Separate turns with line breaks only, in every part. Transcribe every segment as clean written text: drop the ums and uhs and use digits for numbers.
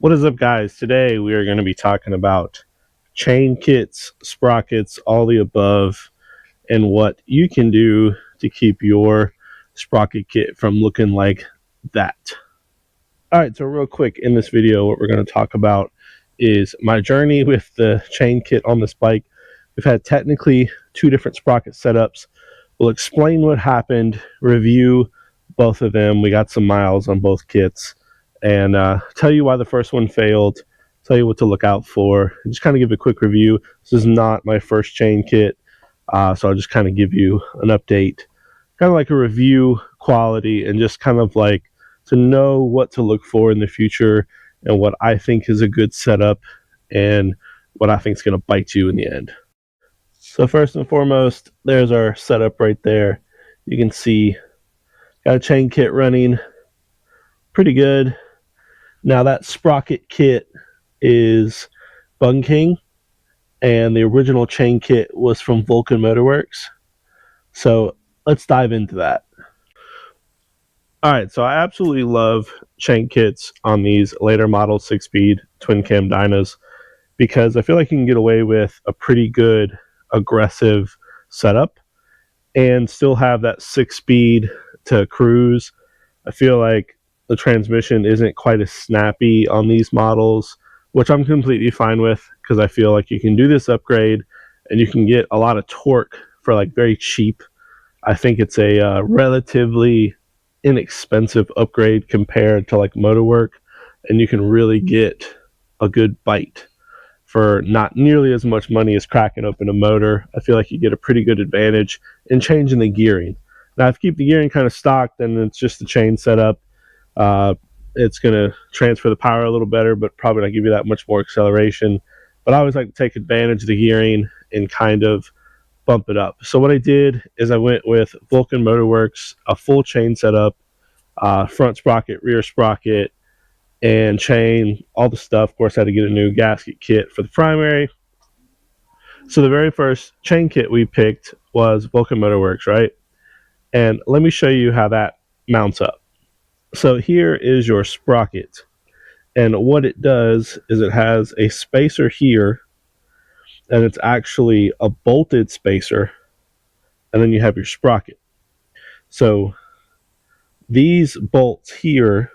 What is up, guys? Today we are going to be talking about chain kits, sprockets, all the above, and what you can do to keep your sprocket kit from looking like that. Alright, so real quick in this video, what we're going to talk about is my journey with the chain kit on this bike. We've had technically two different sprocket setups. We'll explain what happened, review both of them. We got some miles on both kits, and tell you why the first one failed, tell you what to look out for, and just kind of give a quick review. This is not my first chain kit, so I'll just kind of give you an update, kind of like a review quality, and just kind of like to know what to look for in the future and what I think is a good setup and what I think is going to bite you in the end. So first and foremost, there's our setup right there. You can see got a chain kit running pretty good. Now that sprocket kit is bungking, and the original chain kit was from Vulcan Motorworks. So let's dive into that. Alright, so I absolutely love chain kits on these later model 6-speed twin cam dynas because I feel like you can get away with a pretty good aggressive setup and still have that 6-speed to cruise. I feel like the transmission isn't quite as snappy on these models, which I'm completely fine with because I feel like you can do this upgrade and you can get a lot of torque for like very cheap. I think it's a relatively inexpensive upgrade compared to like motorwork, and you can really get a good bite for not nearly as much money as cracking open a motor. I feel like you get a pretty good advantage in changing the gearing. Now, if you keep the gearing kind of stock, then it's just the chain setup. It's going to transfer the power a little better, but probably not give you that much more acceleration. But I always like to take advantage of the gearing and kind of bump it up. So what I did is I went with Vulcan Motorworks, a full chain setup, front sprocket, rear sprocket, and chain, all the stuff. Of course, I had to get a new gasket kit for the primary. So the very first chain kit we picked was Vulcan Motorworks, right? And let me show you how that mounts up. So here is your sprocket, and what it does is it has a spacer here, and it's actually a bolted spacer, and then you have your sprocket. So these bolts here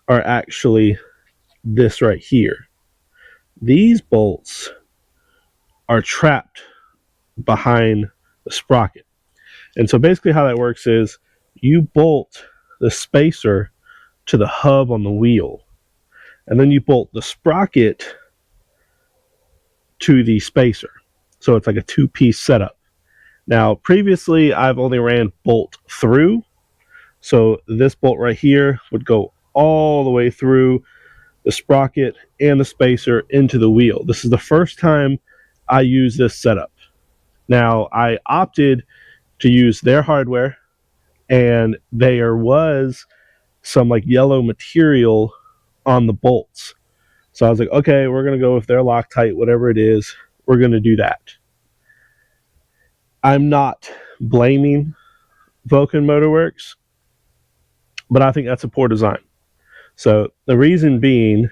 are actually this right here. These bolts are trapped behind the sprocket. And so basically how that works is you bolt the spacer to the hub on the wheel, and then you bolt the sprocket to the spacer. So it's like a two-piece setup. Now, previously I've only ran bolt through. So this bolt right here would go all the way through the sprocket and the spacer into the wheel. This is the first time I use this setup. Now, I opted to use their hardware, and there was some like yellow material on the bolts. So I was like, okay, we're going to go with their Loctite, whatever it is, we're going to do that. I'm not blaming Vulcan Motorworks, but I think that's a poor design. So the reason being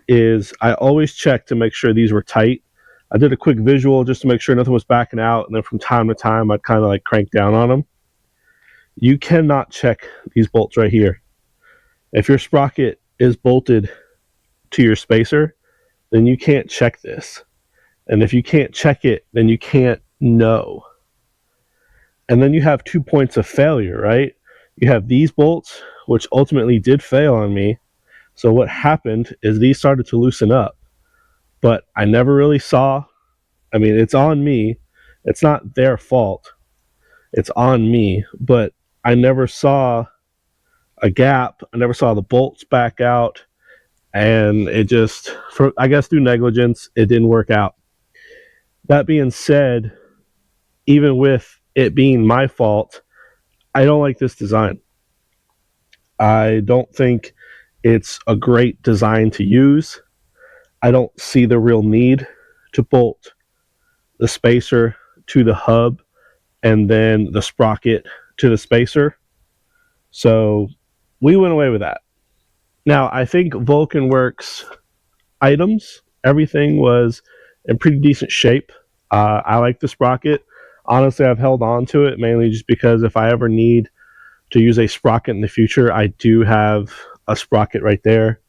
is I always check to make sure these were tight. I did a quick visual just to make sure nothing was backing out, and then from time to time I'd kind of like crank down on them. You cannot check these bolts right here. If your sprocket is bolted to your spacer, then you can't check this. And if you can't check it, then you can't know. And then you have 2 points of failure, right? You have these bolts, which ultimately did fail on me. So what happened is these started to loosen up, but I never really saw. I mean, it's on me. It's not their fault. It's on me, but I never saw a gap. I never saw the bolts back out, and it just, I guess through negligence, it didn't work out. That being said, even with it being my fault, I don't like this design. I don't think it's a great design to use. I don't see the real need to bolt the spacer to the hub and then the sprocket to the spacer. So we went away with that. Now, I think Vulcan Works items, everything was in pretty decent shape. I like the sprocket. Honestly, I've held on to it mainly just because if I ever need to use a sprocket in the future, I do have a sprocket right there.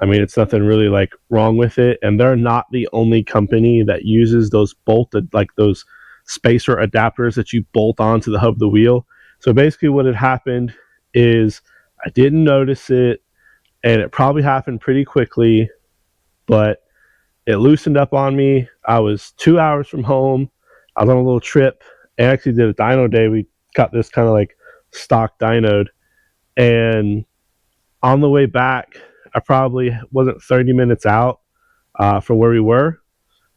I mean, it's nothing really like wrong with it, and they're not the only company that uses those bolted, like those spacer adapters that you bolt onto the hub of the wheel. So basically, what had happened is I didn't notice it, and it probably happened pretty quickly, but it loosened up on me. I was 2 hours from home. I was on a little trip. I actually did a dyno day. We got this kind of like stock dynoed, and on the way back, I probably wasn't 30 minutes out from where we were,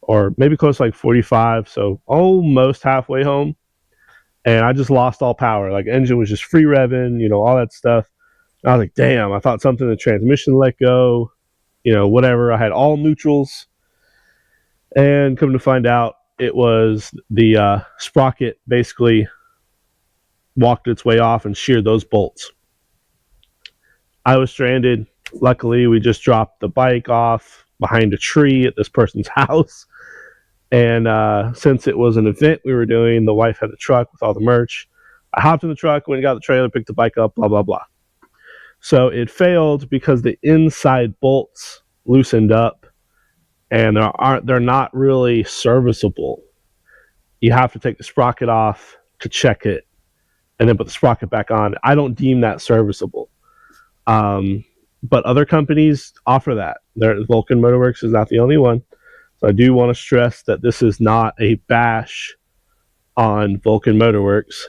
or maybe close to like 45, so almost halfway home. And I just lost all power. Like, engine was just free revving, all that stuff. And I was like, damn, I thought something in the transmission let go, whatever. I had all neutrals, and come to find out, it was the sprocket basically walked its way off and sheared those bolts. I was stranded. Luckily, we just dropped the bike off behind a tree at this person's house. And since it was an event we were doing, the wife had a truck with all the merch. I hopped in the truck, went and got the trailer, picked the bike up, blah, blah, blah. So it failed because the inside bolts loosened up, and they're not really serviceable. You have to take the sprocket off to check it and then put the sprocket back on. I don't deem that serviceable. But other companies offer that. Vulcan Motorworks is not the only one. So I do want to stress that this is not a bash on Vulcan Motorworks.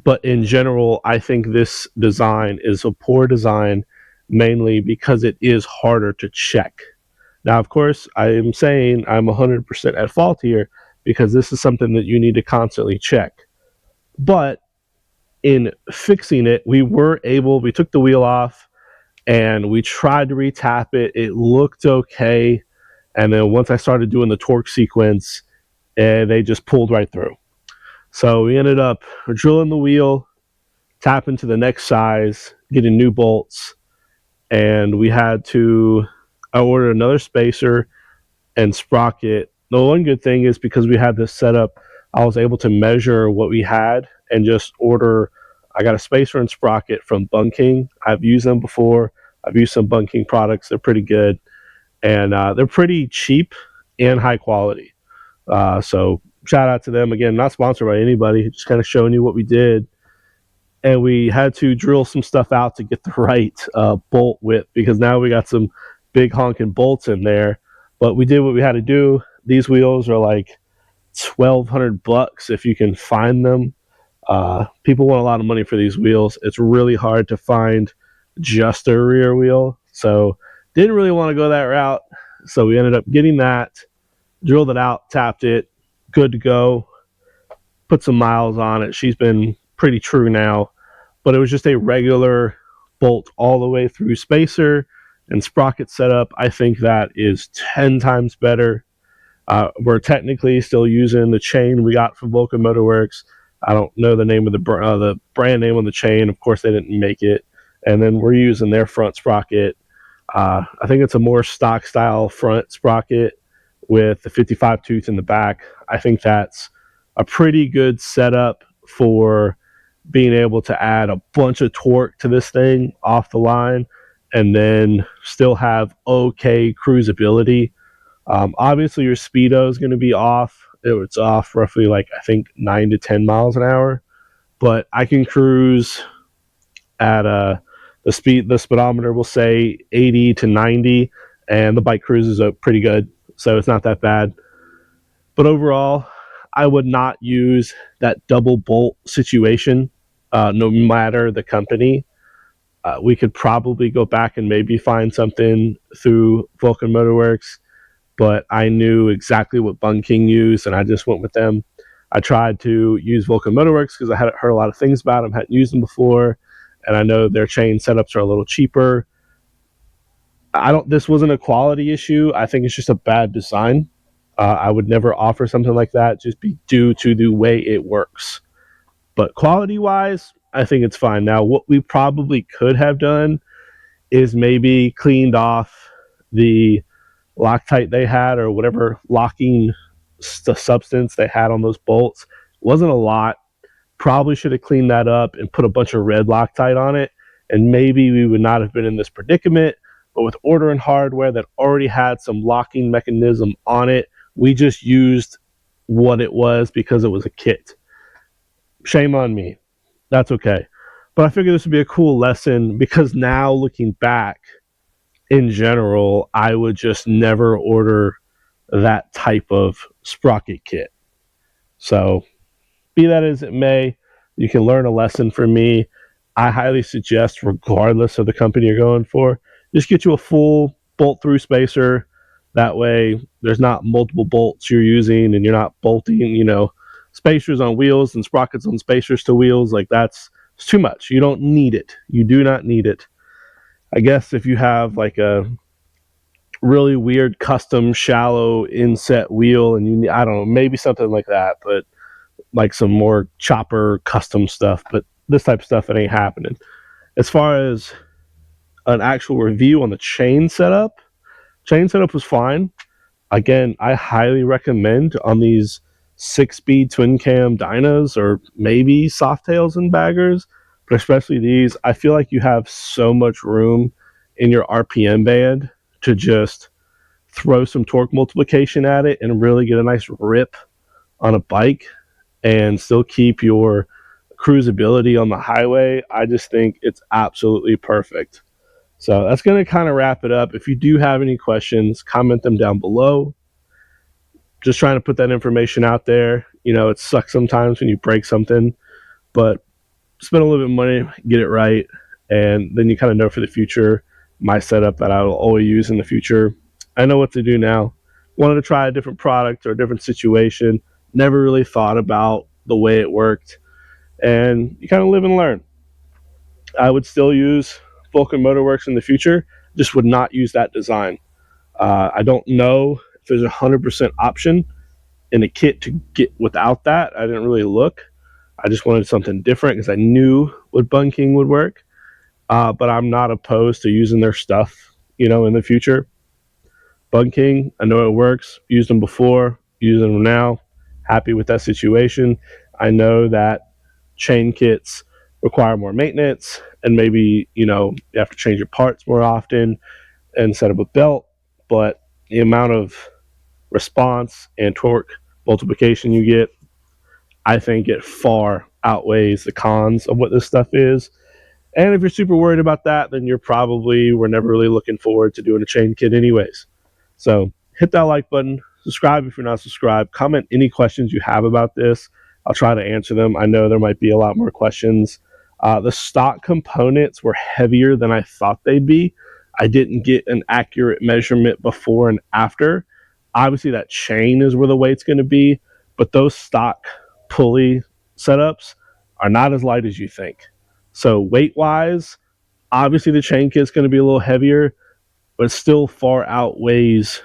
But in general, I think this design is a poor design, mainly because it is harder to check. Now, of course, I am saying I'm 100% at fault here because this is something that you need to constantly check. But in fixing it, we took the wheel off and we tried to retap it. It looked okay. And then once I started doing the torque sequence, they just pulled right through. So we ended up drilling the wheel, tapping to the next size, getting new bolts, and I ordered another spacer and sprocket. The one good thing is because we had this set up, I was able to measure what we had and just order. I got a spacer and sprocket from Bungking. I've used them before. I've used some Bungking products. They're pretty good, and they're pretty cheap and high quality. So shout out to them. Again, not sponsored by anybody, just kind of showing you what we did. And we had to drill some stuff out to get the right bolt width because now we got some big honking bolts in there. But we did what we had to do. These wheels are like $1,200 if you can find them. People want a lot of money for these wheels. It's really hard to find just a rear wheel. So didn't really want to go that route. So we ended up getting that, drilled it out, tapped it, good to go, put some miles on it. She's been pretty true now, but it was just a regular bolt all the way through spacer and sprocket setup. I think that is 10 times better. We're technically still using the chain we got from Vulcan Motorworks. I don't know the name of the brand name on the chain. Of course, they didn't make it. And then we're using their front sprocket. I think it's a more stock style front sprocket with the 55 tooth in the back. I think that's a pretty good setup for being able to add a bunch of torque to this thing off the line and then still have okay cruisability. Obviously, your speedo is going to be off. It's off roughly like I think 9 to 10 miles an hour, but I can cruise at the speedometer will say 80 to 90, and the bike cruises up pretty good, so it's not that bad. But overall, I would not use that double bolt situation, no matter the company. We could probably go back and maybe find something through Vulcan Motorworks, but I knew exactly what Bungking used, and I just went with them. I tried to use Vulcan Motorworks because I hadn't heard a lot of things about them, hadn't used them before, and I know their chain setups are a little cheaper. This wasn't a quality issue. I think it's just a bad design. I would never offer something like that just be due to the way it works. But quality-wise, I think it's fine. Now, what we probably could have done is maybe cleaned off the Loctite they had, or whatever locking substance they had on those bolts. It wasn't a lot. Probably should have cleaned that up and put a bunch of red Loctite on it, and maybe we would not have been in this predicament. But with ordering hardware that already had some locking mechanism on it, we just used what it was because it was a kit. Shame on me. That's okay. But I figured this would be a cool lesson, because now looking back, in general, I would just never order that type of sprocket kit. So, be that as it may, you can learn a lesson from me. I highly suggest, regardless of the company you're going for, just get you a full bolt through spacer. That way, there's not multiple bolts you're using, and you're not bolting, spacers on wheels and sprockets on spacers to wheels. Like, it's too much. You don't need it. You do not need it. I guess if you have like a really weird custom shallow inset wheel, and I don't know, maybe something like that, but like some more chopper custom stuff. But this type of stuff, it ain't happening. As far as an actual review on the chain setup was fine. Again, I highly recommend on these 6-speed twin cam dynas, or maybe Softails and baggers, but especially these, I feel like you have so much room in your RPM band to just throw some torque multiplication at it and really get a nice rip on a bike and still keep your cruisability on the highway. I just think it's absolutely perfect. So that's going to kind of wrap it up. If you do have any questions, comment them down below. Just trying to put that information out there. It sucks sometimes when you break something, but spend a little bit of money, get it right, and then you kind of know for the future my setup that I will always use in the future. I know what to do now. Wanted to try a different product or a different situation. Never really thought about the way it worked, and you kind of live and learn. I would still use Vulcan Motorworks in the future, just would not use that design. I don't know if there's 100% option in a kit to get without that. I didn't really look. I just wanted something different because I knew what bungking would work. But I'm not opposed to using their stuff, in the future. Bungking, I know it works. Used them before, using them now. Happy with that situation. I know that chain kits require more maintenance, and maybe, you have to change your parts more often and set up a belt, but the amount of response and torque multiplication you get, I think it far outweighs the cons of what this stuff is. And if you're super worried about that, then we're never really looking forward to doing a chain kit anyways. So hit that like button, subscribe if you're not subscribed, comment any questions you have about this. I'll try to answer them. I know there might be a lot more questions. The stock components were heavier than I thought they'd be. I didn't get an accurate measurement before and after. Obviously, that chain is where the weight's going to be, but those stock pulley setups are not as light as you think. So weight-wise, obviously the chain kit's going to be a little heavier, but it still far outweighs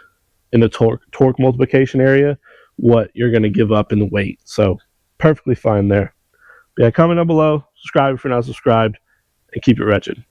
in the torque multiplication area what you're going to give up in the weight. So perfectly fine there. But yeah, comment down below, subscribe if you're not subscribed, and keep it wretched.